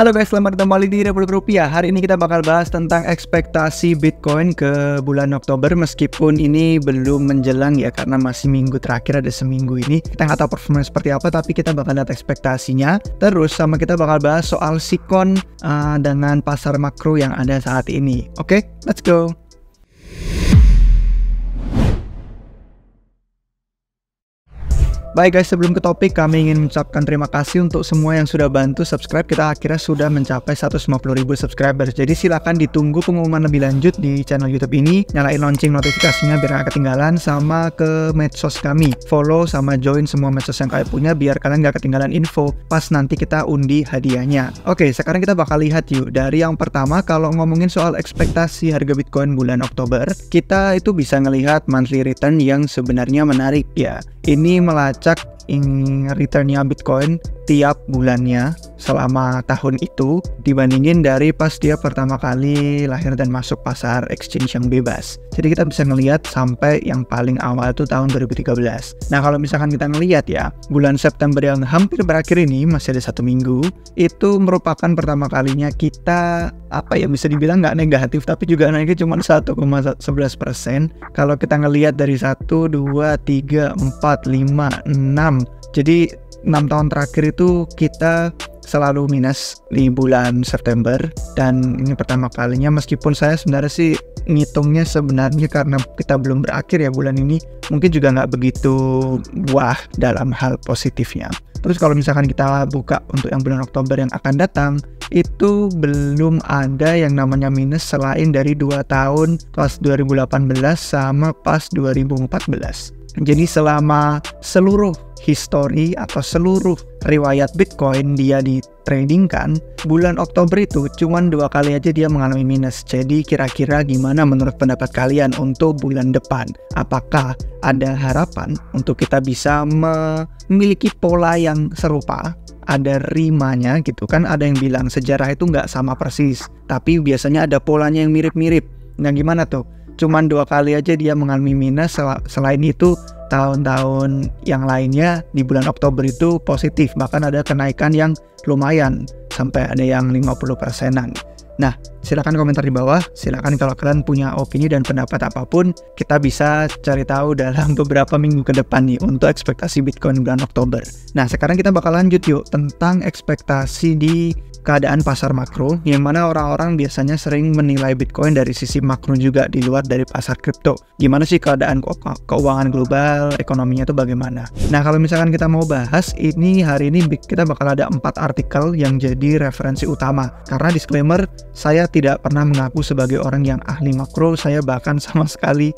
Halo guys, selamat datang kembali di Republik Rupiah. Hari ini kita bakal bahas tentang ekspektasi Bitcoin ke bulan Oktober. Meskipun ini belum menjelang ya, karena masih minggu terakhir, ada seminggu ini. Kita nggak tahu performa seperti apa, tapi kita bakal lihat ekspektasinya. Terus sama kita bakal bahas soal sikon dengan pasar makro yang ada saat ini. Oke, let's go. Baik guys, sebelum ke topik, kami ingin mengucapkan terima kasih untuk semua yang sudah bantu subscribe. Kita akhirnya sudah mencapai 150.000 subscribers. Jadi silakan ditunggu pengumuman lebih lanjut di channel YouTube ini. Nyalain lonceng notifikasinya biar gak ketinggalan. Sama ke medsos kami, follow sama join semua medsos yang kalian punya biar kalian gak ketinggalan info pas nanti kita undi hadiahnya. Oke, sekarang kita bakal lihat yuk. Dari yang pertama, kalau ngomongin soal ekspektasi harga Bitcoin bulan Oktober, kita itu bisa ngelihat monthly return yang sebenarnya menarik ya. Ini melacak returnnya Bitcoin tiap bulannya selama tahun itu dibandingin dari pas dia pertama kali lahir dan masuk pasar exchange yang bebas. Jadi kita bisa ngelihat sampai yang paling awal itu tahun 2013. Nah kalau misalkan kita ngelihat ya, bulan September yang hampir berakhir ini, masih ada 1 minggu, itu merupakan pertama kalinya kita bisa dibilang nggak negatif, tapi juga naiknya cuma 1,11%. Kalau kita ngelihat dari 1, 2, 3, 4, 5, 6, jadi 6 tahun terakhir itu kita selalu minus di bulan September, dan ini pertama kalinya. Meskipun saya sebenarnya sih ngitungnya sebenarnya karena kita belum berakhir ya bulan ini, mungkin juga nggak begitu wah dalam hal positifnya. Terus kalau misalkan kita buka untuk yang bulan Oktober yang akan datang, itu belum ada yang namanya minus selain dari 2 tahun pas 2018 sama pas 2014. Jadi selama seluruh history atau seluruh riwayat Bitcoin dia ditradingkan, bulan Oktober itu cuma 2 kali aja dia mengalami minus. Jadi kira-kira gimana menurut pendapat kalian untuk bulan depan? Apakah ada harapan untuk kita bisa memiliki pola yang serupa? Ada rimanya gitu kan, ada yang bilang sejarah itu nggak sama persis, tapi biasanya ada polanya yang mirip-mirip. Nah gimana tuh? Cuman 2 kali aja dia mengalami minus, selain itu tahun-tahun yang lainnya di bulan Oktober itu positif, bahkan ada kenaikan yang lumayan sampai ada yang 50%-an. Nah, silakan komentar di bawah. Silakan kalau kalian punya opini dan pendapat apapun, kita bisa cari tahu dalam beberapa minggu ke depan nih untuk ekspektasi Bitcoin bulan Oktober. Nah, sekarang kita bakal lanjut yuk tentang ekspektasi di keadaan pasar makro, yang mana orang-orang biasanya sering menilai Bitcoin dari sisi makro juga di luar dari pasar kripto. Gimana sih keadaan keuangan global, ekonominya itu bagaimana? Nah, kalau misalkan kita mau bahas ini hari ini, kita bakal ada 4 artikel yang jadi referensi utama. Karena disclaimer, saya tidak pernah mengaku sebagai orang yang ahli makro. Saya bahkan sama sekali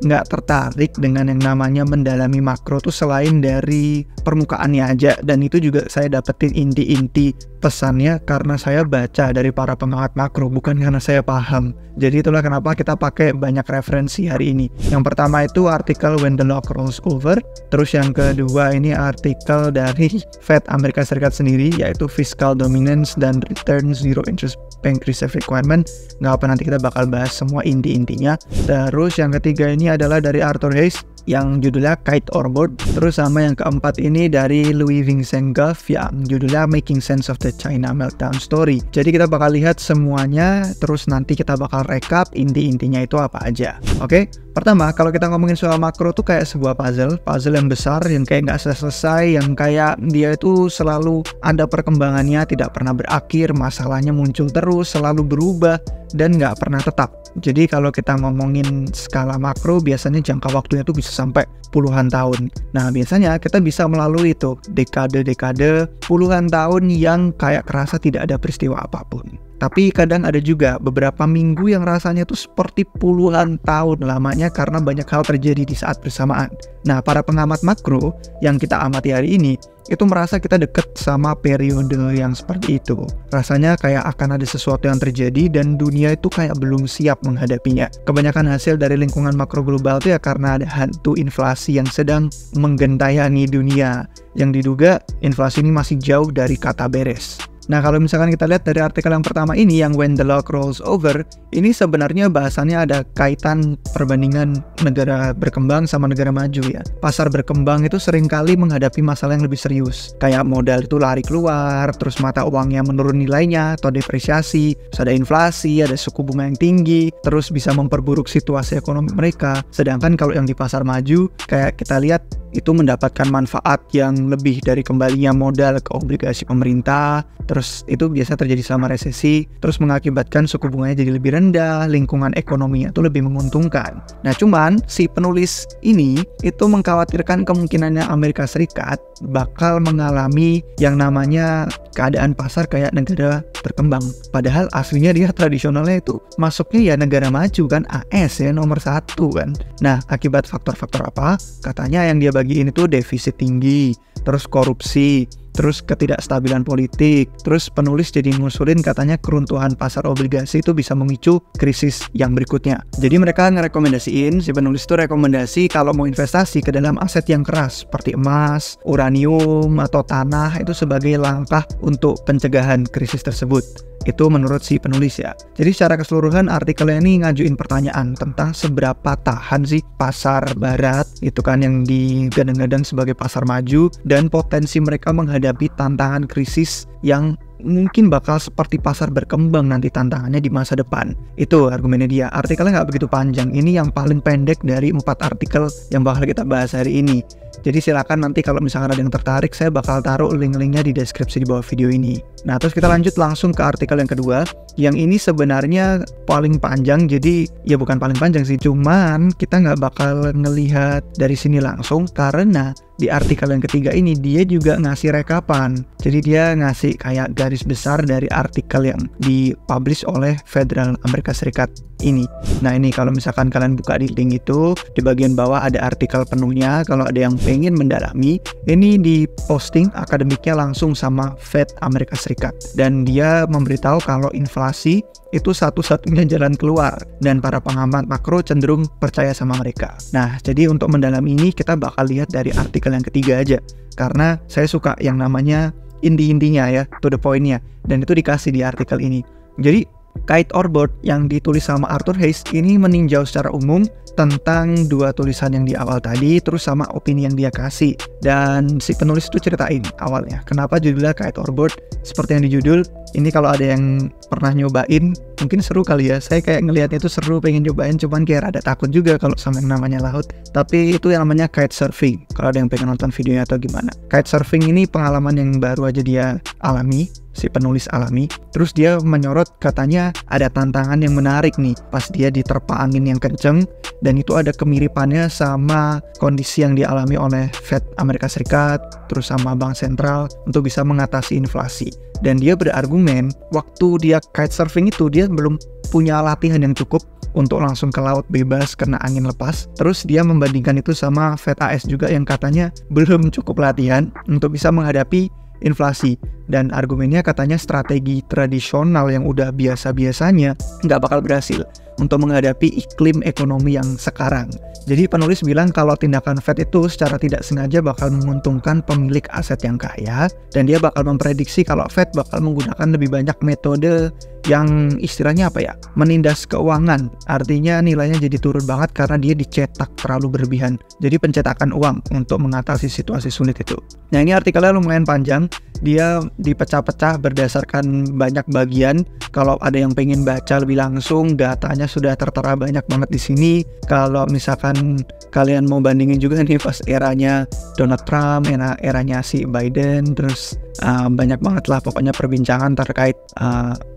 nggak tertarik dengan yang namanya mendalami makro tuh selain dari permukaannya aja. Dan itu juga saya dapetin inti-inti pesannya karena saya baca dari para pengamat makro, bukan karena saya paham. Jadi itulah kenapa kita pakai banyak referensi hari ini. Yang pertama itu artikel When the Lock Rolls Over. Terus yang kedua ini artikel dari Fed Amerika Serikat sendiri, yaitu Fiscal Dominance dan Return Zero Interest Bank Reserve Requirement. Nggak apa, nanti kita bakal bahas semua inti-intinya. Terus yang ketiga ini adalah dari Arthur Hayes yang judulnya Kite or Board. Terus sama yang keempat ini dari Louis Vincent Goff yang judulnya Making Sense of the China Meltdown Story. Jadi kita bakal lihat semuanya, terus nanti kita bakal recap inti-intinya itu apa aja. Oke? Pertama, kalau kita ngomongin soal makro tuh kayak sebuah puzzle yang besar, yang kayak nggak selesai, yang kayak dia itu selalu ada perkembangannya, tidak pernah berakhir, masalahnya muncul terus, selalu berubah, dan nggak pernah tetap. Jadi kalau kita ngomongin skala makro, biasanya jangka waktunya tuh bisa sampai puluhan tahun. Nah biasanya kita bisa melalui itu dekade-dekade, puluhan tahun yang kayak kerasa tidak ada peristiwa apapun. Tapi kadang ada juga beberapa minggu yang rasanya tuh seperti puluhan tahun lamanya karena banyak hal terjadi di saat bersamaan. Nah, para pengamat makro yang kita amati hari ini itu merasa kita deket sama periode yang seperti itu. Rasanya kayak akan ada sesuatu yang terjadi dan dunia itu kayak belum siap menghadapinya. Kebanyakan hasil dari lingkungan makro global itu ya karena ada hantu inflasi yang sedang menggentayangi dunia, yang diduga inflasi ini masih jauh dari kata beres. Nah, kalau misalkan kita lihat dari artikel yang pertama ini, yang When the Log Rolls Over, ini sebenarnya bahasannya ada kaitan perbandingan negara berkembang sama negara maju ya. Pasar berkembang itu seringkali menghadapi masalah yang lebih serius. Kayak modal itu lari keluar, terus mata uangnya menurun nilainya atau depresiasi, terus ada inflasi, ada suku bunga yang tinggi, terus bisa memperburuk situasi ekonomi mereka. Sedangkan kalau yang di pasar maju, kayak kita lihat itu mendapatkan manfaat yang lebih dari kembalinya modal ke obligasi pemerintah, terus itu biasa terjadi selama resesi, terus mengakibatkan suku bunganya jadi lebih rendah, lingkungan ekonominya itu lebih menguntungkan. Nah, cuman si penulis ini itu mengkhawatirkan kemungkinannya Amerika Serikat bakal mengalami yang namanya keadaan pasar kayak negara berkembang. Padahal aslinya dia tradisionalnya itu masuknya ya negara maju kan, AS ya nomor 1 kan. Nah, akibat faktor-faktor apa? Katanya yang dia bagiin itu defisit tinggi, terus korupsi, terus ketidakstabilan politik, terus penulis jadi ngusulin katanya keruntuhan pasar obligasi itu bisa memicu krisis yang berikutnya. Jadi mereka ngerekomendasiin, si penulis itu rekomendasi kalau mau investasi ke dalam aset yang keras seperti emas, uranium, atau tanah itu sebagai langkah untuk pencegahan krisis tersebut. Itu menurut si penulis ya. Jadi secara keseluruhan artikelnya ini ngajuin pertanyaan tentang seberapa tahan sih pasar barat itu kan yang digadang-gadang sebagai pasar maju, dan potensi mereka menghadapi tantangan krisis yang mungkin bakal seperti pasar berkembang nanti tantangannya di masa depan. Itu argumennya dia. Artikelnya nggak begitu panjang. Ini yang paling pendek dari 4 artikel yang bakal kita bahas hari ini. Jadi silakan nanti kalau misalkan ada yang tertarik, saya bakal taruh link-linknya di deskripsi di bawah video ini. Nah, terus kita lanjut langsung ke artikel yang kedua. Yang ini sebenarnya paling panjang, jadi ya bukan paling panjang sih, cuman kita nggak bakal ngelihat dari sini langsung karena di artikel yang ketiga ini dia juga ngasih rekapan. Jadi dia ngasih kayak garis besar dari artikel yang dipublish oleh Federal Amerika Serikat ini. Nah, ini kalau misalkan kalian buka di link itu, di bagian bawah ada artikel penuhnya. Kalau ada yang pengen mendalami, ini di posting akademiknya langsung sama Fed Amerika Serikat. Dan dia memberitahu kalau inflasi itu satu-satunya jalan keluar, dan para pengamat makro cenderung percaya sama mereka. Nah, jadi untuk mendalami ini kita bakal lihat dari artikel yang ketiga aja, karena saya suka yang namanya inti-intinya ya, to the point-nya, dan itu dikasih di artikel ini. Jadi Kite or Board yang ditulis sama Arthur Hayes ini meninjau secara umum tentang 2 tulisan yang di awal tadi, terus sama opini yang dia kasih. Dan si penulis itu ceritain awalnya kenapa judulnya Kite or Board. Seperti yang di judul, ini kalau ada yang pernah nyobain mungkin seru kali ya. Saya kayak ngelihatnya itu seru, pengen nyobain, cuman kayak ada takut juga kalau sama yang namanya laut. Tapi itu yang namanya kite surfing, kalau ada yang pengen nonton videonya atau gimana. Kite surfing ini pengalaman yang baru aja dia alami, si penulis alami. Terus dia menyorot katanya ada tantangan yang menarik nih pas dia diterpa angin yang kenceng, dan itu ada kemiripannya sama kondisi yang dialami oleh Fed Amerika Serikat terus sama Bank Sentral untuk bisa mengatasi inflasi. Dan dia berargumen waktu dia kite surfing itu dia belum punya latihan yang cukup untuk langsung ke laut bebas kena angin lepas. Terus dia membandingkan itu sama Fed AS juga yang katanya belum cukup latihan untuk bisa menghadapi inflasi. Dan argumennya katanya strategi tradisional yang udah biasa-biasanya nggak bakal berhasil untuk menghadapi iklim ekonomi yang sekarang. Jadi penulis bilang kalau tindakan Fed itu secara tidak sengaja bakal menguntungkan pemilik aset yang kaya, dan dia bakal memprediksi kalau Fed bakal menggunakan lebih banyak metode yang istilahnya apa ya, menindas keuangan. Artinya nilainya jadi turun banget karena dia dicetak terlalu berlebihan. Jadi pencetakan uang untuk mengatasi situasi sulit itu. Nah, ini artikelnya lumayan panjang. Dia dipecah-pecah berdasarkan banyak bagian. Kalau ada yang pengen baca lebih langsung, datanya sudah tertera banyak banget di sini. Kalau misalkan kalian mau bandingin juga nih pas eranya Donald Trump, eranya si Biden, terus banyak banget lah pokoknya perbincangan terkait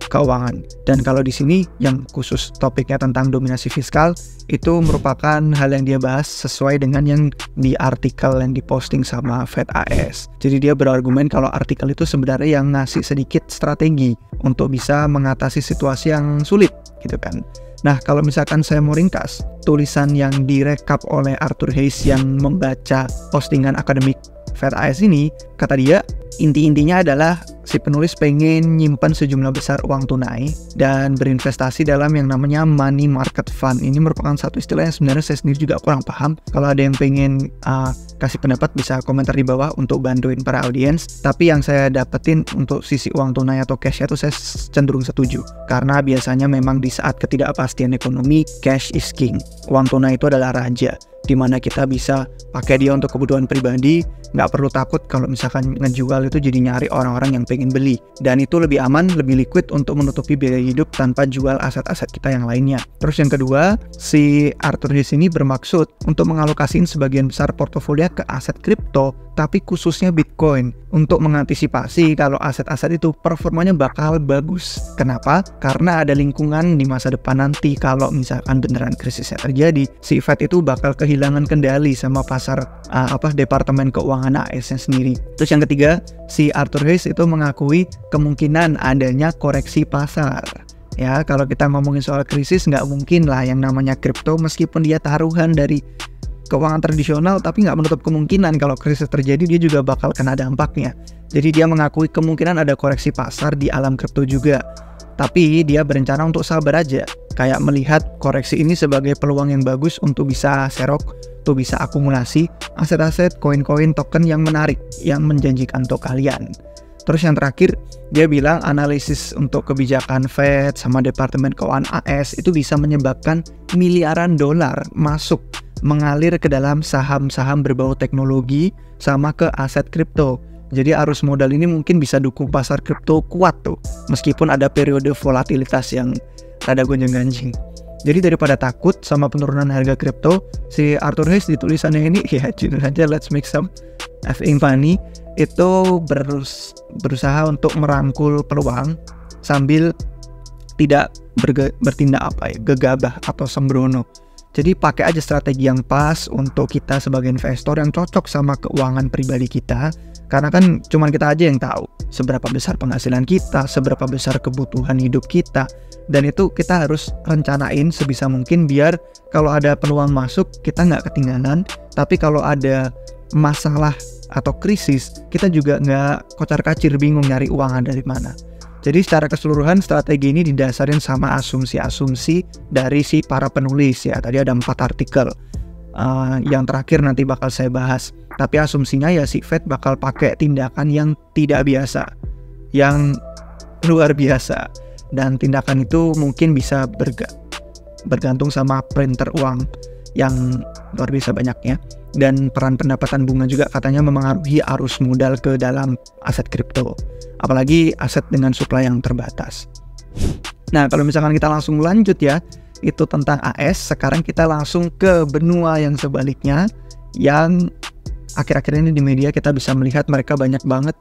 keuangan. Dan kalau di sini yang khusus topiknya tentang dominasi fiskal, itu merupakan hal yang dia bahas sesuai dengan yang di artikel yang diposting sama Fed AS. Jadi dia berargumen kalau artikel itu sebenarnya yang ngasih sedikit strategi untuk bisa mengatasi situasi yang sulit gitu kan. Nah, kalau misalkan saya mau ringkas tulisan yang direkap oleh Arthur Hayes yang membaca postingan akademik Fed AS ini, kata dia, intinya adalah si penulis pengen nyimpan sejumlah besar uang tunai dan berinvestasi dalam yang namanya money market fund. Ini merupakan satu istilah yang sebenarnya saya sendiri juga kurang paham. Kalau ada yang pengen kasih pendapat bisa komentar di bawah untuk bantuin para audiens. Tapi yang saya dapetin untuk sisi uang tunai atau cash itu saya cenderung setuju. Karena biasanya memang di saat ketidakpastian ekonomi, cash is king. Uang tunai itu adalah raja, dimana kita bisa pakai dia untuk kebutuhan pribadi, nggak perlu takut kalau misalkan ngejual itu jadi nyari orang-orang yang pengen beli. Dan itu lebih aman, lebih liquid untuk menutupi biaya hidup tanpa jual aset-aset kita yang lainnya. Terus yang kedua, si Arthur Hayes ini bermaksud untuk mengalokasiin sebagian besar portofolio ke aset kripto, tapi khususnya Bitcoin, untuk mengantisipasi kalau aset-aset itu performanya bakal bagus. Kenapa? Karena ada lingkungan di masa depan nanti kalau misalkan beneran krisisnya terjadi, si Fed itu bakal kehilangan kendali sama pasar departemen keuangan AS-nya sendiri. Terus yang ketiga, si Arthur Hayes itu mengakui kemungkinan adanya koreksi pasar. Ya, kalau kita ngomongin soal krisis, nggak mungkin lah yang namanya kripto meskipun dia taruhan dari keuangan tradisional, tapi nggak menutup kemungkinan kalau krisis terjadi dia juga bakal kena dampaknya. Jadi dia mengakui kemungkinan ada koreksi pasar di alam kripto juga. Tapi dia berencana untuk sabar aja, kayak melihat koreksi ini sebagai peluang yang bagus untuk bisa serok, untuk bisa akumulasi aset-aset, koin-koin, token yang menarik, yang menjanjikan untuk kalian. Terus yang terakhir, dia bilang analisis untuk kebijakan Fed sama Departemen Keuangan AS itu bisa menyebabkan miliaran dolar masuk mengalir ke dalam saham-saham berbau teknologi sama ke aset kripto. Jadi arus modal ini mungkin bisa dukung pasar kripto kuat tuh, meskipun ada periode volatilitas yang rada gonjang-ganjing. Jadi daripada takut sama penurunan harga kripto, si Arthur Hayes di tulisannya ini, ya judul saja let's make some effing money, itu berusaha untuk merangkul peluang sambil tidak bertindak gegabah atau sembrono. Jadi pakai aja strategi yang pas untuk kita sebagai investor yang cocok sama keuangan pribadi kita. Karena kan cuman kita aja yang tahu seberapa besar penghasilan kita, seberapa besar kebutuhan hidup kita. Dan itu kita harus rencanain sebisa mungkin biar kalau ada peluang masuk kita nggak ketinggalan. Tapi kalau ada masalah atau krisis, kita juga nggak kocar-kacir bingung nyari uang dari mana. Jadi secara keseluruhan strategi ini didasarin sama asumsi-asumsi dari si para penulis ya. Tadi ada 4 artikel. Yang terakhir nanti bakal saya bahas. Tapi asumsinya ya si Fed bakal pakai tindakan yang tidak biasa, yang luar biasa. Dan tindakan itu mungkin bisa bergantung sama printer uang yang luar biasa banyaknya. Dan peran pendapatan bunga juga katanya memengaruhi arus modal ke dalam aset kripto. Apalagi aset dengan supply yang terbatas. Nah, kalau misalkan kita langsung lanjut ya, itu tentang AS. Sekarang kita langsung ke benua yang sebaliknya, yang akhir-akhir ini di media kita bisa melihat mereka banyak banget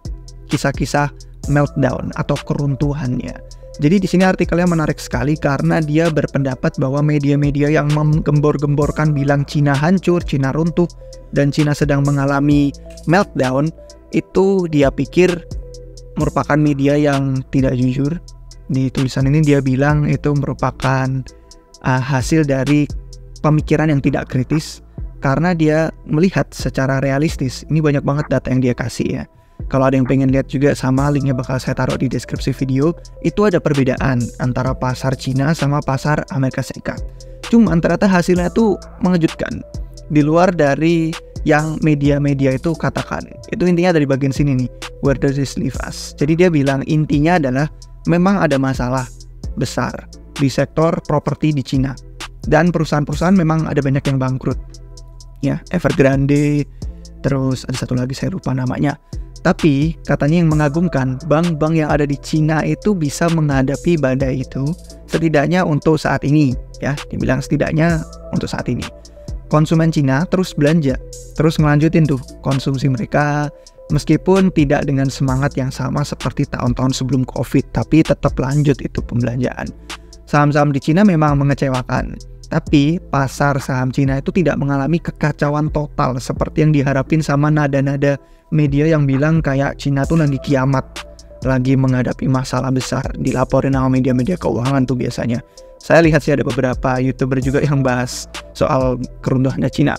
kisah-kisah meltdown atau keruntuhannya. Jadi di sini artikelnya menarik sekali karena dia berpendapat bahwa media-media yang menggembor-gemborkan bilang Cina hancur, Cina runtuh, dan Cina sedang mengalami meltdown, itu dia pikir merupakan media yang tidak jujur. Di tulisan ini dia bilang itu merupakan hasil dari pemikiran yang tidak kritis karena dia melihat secara realistis. Ini banyak banget data yang dia kasih ya. Kalau ada yang pengen lihat juga sama, linknya bakal saya taruh di deskripsi video. Itu ada perbedaan antara pasar Cina sama pasar Amerika Serikat. Cuman ternyata hasilnya tuh mengejutkan. Di luar dari yang media-media itu katakan. Itu intinya dari bagian sini nih, where does this leave us? Jadi dia bilang intinya adalah memang ada masalah besar di sektor properti di Cina. Dan perusahaan-perusahaan memang ada banyak yang bangkrut. Ya, Evergrande, terus ada satu lagi saya lupa namanya. Tapi katanya yang mengagumkan, bank-bank yang ada di Cina itu bisa menghadapi badai itu setidaknya untuk saat ini. Ya, dibilang setidaknya untuk saat ini. Konsumen Cina terus belanja, terus ngelanjutin tuh konsumsi mereka, meskipun tidak dengan semangat yang sama seperti tahun-tahun sebelum COVID, tapi tetap lanjut itu pembelanjaan. Saham-saham di Cina memang mengecewakan, tapi pasar saham Cina itu tidak mengalami kekacauan total seperti yang diharapin sama nada-nada media yang bilang kayak Cina tuh lagi kiamat, lagi menghadapi masalah besar. Dilaporin sama media-media keuangan tuh biasanya. Saya lihat sih ada beberapa YouTuber juga yang bahas soal keruntuhannya Cina.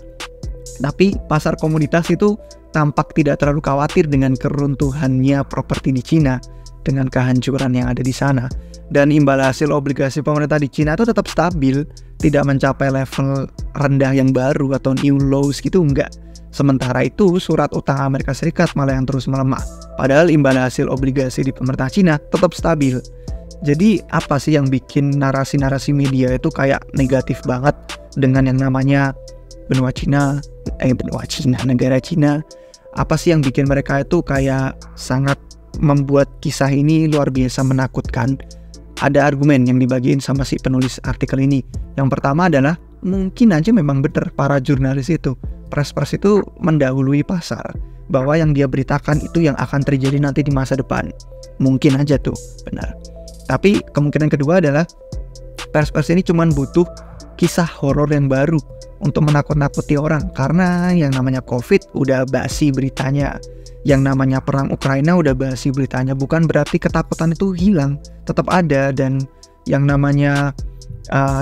Tapi pasar komoditas itu tampak tidak terlalu khawatir dengan keruntuhannya properti di Cina, dengan kehancuran yang ada di sana. Dan imbal hasil obligasi pemerintah di Cina itu tetap stabil, tidak mencapai level rendah yang baru atau new lows gitu, enggak. Sementara itu surat utang Amerika Serikat malah yang terus melemah. Padahal imbal hasil obligasi di pemerintah Cina tetap stabil. Jadi apa sih yang bikin narasi-narasi media itu kayak negatif banget dengan yang namanya benua Cina, negara Cina? Apa sih yang bikin mereka itu kayak sangat membuat kisah ini luar biasa menakutkan? Ada argumen yang dibagiin sama si penulis artikel ini. Yang pertama adalah mungkin aja memang benar para jurnalis itu, pers-pers itu mendahului pasar, bahwa yang dia beritakan itu yang akan terjadi nanti di masa depan. Mungkin aja tuh benar. Tapi kemungkinan kedua adalah pers-pers ini cuma butuh kisah horor yang baru untuk menakut-nakuti orang, karena yang namanya COVID udah basi beritanya. Yang namanya perang Ukraina udah basi beritanya. Bukan berarti ketakutan itu hilang, tetap ada, dan yang namanya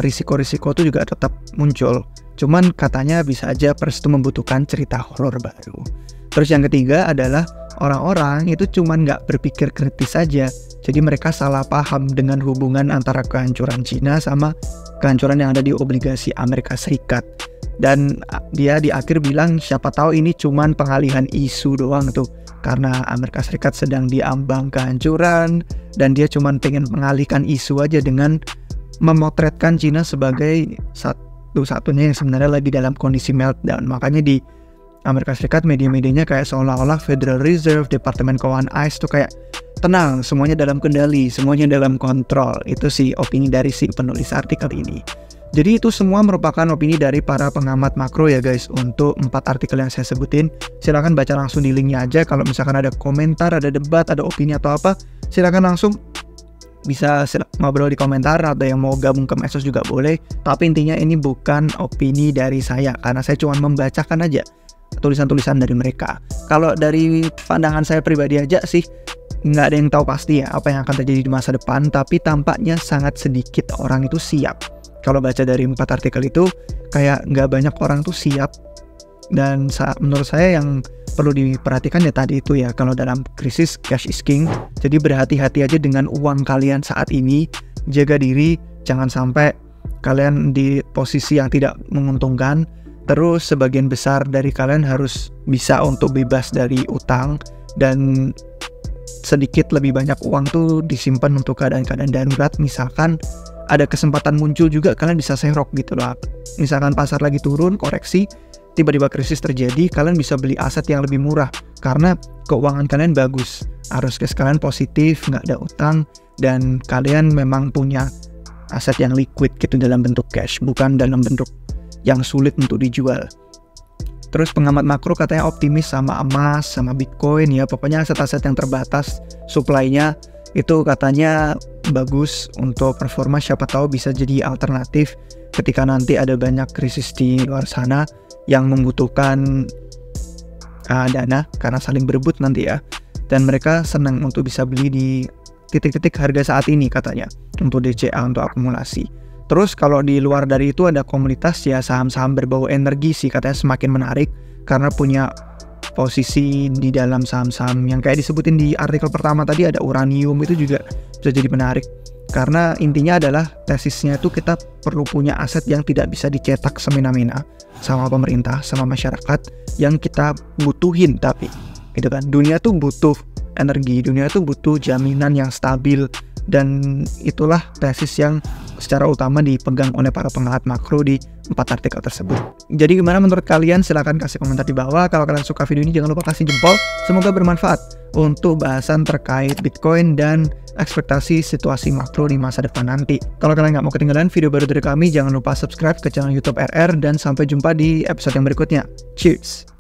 risiko-risiko itu juga tetap muncul. Cuman katanya bisa aja pers itu membutuhkan cerita horor baru. Terus yang ketiga adalah orang-orang itu cuman nggak berpikir kritis saja. Jadi mereka salah paham dengan hubungan antara kehancuran Cina sama kehancuran yang ada di obligasi Amerika Serikat. Dan dia di akhir bilang siapa tahu ini cuman pengalihan isu doang tuh, karena Amerika Serikat sedang diambang kehancuran dan dia cuman pengen mengalihkan isu aja dengan memotretkan Cina sebagai satu-satunya yang sebenarnya lagi dalam kondisi meltdown. Makanya di Amerika Serikat media-medianya kayak seolah-olah Federal Reserve, Departemen Keuangan AS tuh kayak tenang, semuanya dalam kendali, semuanya dalam kontrol. Itu sih opini dari si penulis artikel ini. Jadi itu semua merupakan opini dari para pengamat makro ya guys. Untuk 4 artikel yang saya sebutin, silahkan baca langsung di linknya aja. Kalau misalkan ada komentar, ada debat, ada opini atau apa, silahkan langsung bisa ngobrol di komentar. Ada yang mau gabung ke medsos juga boleh. Tapi intinya ini bukan opini dari saya, karena saya cuma membacakan aja tulisan-tulisan dari mereka. Kalau dari pandangan saya pribadi aja sih, nggak ada yang tahu pasti ya apa yang akan terjadi di masa depan. Tapi tampaknya sangat sedikit orang itu siap. Kalau baca dari 4 artikel itu, kayak nggak banyak orang tuh siap. Dan menurut saya yang perlu diperhatikan ya tadi itu ya, kalau dalam krisis cash is king. Jadi berhati-hati aja dengan uang kalian saat ini. Jaga diri, jangan sampai kalian di posisi yang tidak menguntungkan. Terus sebagian besar dari kalian harus bisa untuk bebas dari utang, dan sedikit lebih banyak uang tuh disimpan untuk keadaan-keadaan darurat. Misalkan ada kesempatan muncul juga, kalian bisa serok gitu loh. Misalkan pasar lagi turun, koreksi, tiba-tiba krisis terjadi, kalian bisa beli aset yang lebih murah karena keuangan kalian bagus, arus cash kalian positif, nggak ada utang, dan kalian memang punya aset yang liquid gitu dalam bentuk cash, bukan dalam bentuk yang sulit untuk dijual. Terus pengamat makro katanya optimis sama emas, sama Bitcoin ya, pokoknya aset-aset yang terbatas supply-nya itu katanya bagus untuk performa. Siapa tahu bisa jadi alternatif ketika nanti ada banyak krisis di luar sana yang membutuhkan dana karena saling berebut nanti ya. Dan mereka senang untuk bisa beli di titik-titik harga saat ini katanya untuk DCA, untuk akumulasi. Terus kalau di luar dari itu ada komunitas ya, saham-saham berbau energi sih katanya semakin menarik karena punya posisi di dalam saham-saham yang kayak disebutin di artikel pertama tadi. Ada uranium, itu juga bisa jadi menarik karena intinya adalah tesisnya itu kita perlu punya aset yang tidak bisa dicetak semena-mena sama pemerintah, sama masyarakat, yang kita butuhin. Tapi gitu kan, dunia tuh butuh energi, dunia tuh butuh jaminan yang stabil, dan itulah tesis yang secara utama dipegang oleh para pengamat makro di 4 artikel tersebut. Jadi gimana menurut kalian? Silahkan kasih komentar di bawah. Kalau kalian suka video ini jangan lupa kasih jempol. Semoga bermanfaat untuk bahasan terkait Bitcoin dan ekspektasi situasi makro di masa depan nanti. Kalau kalian nggak mau ketinggalan video baru dari kami, jangan lupa subscribe ke channel YouTube RR, dan sampai jumpa di episode yang berikutnya. Cheers!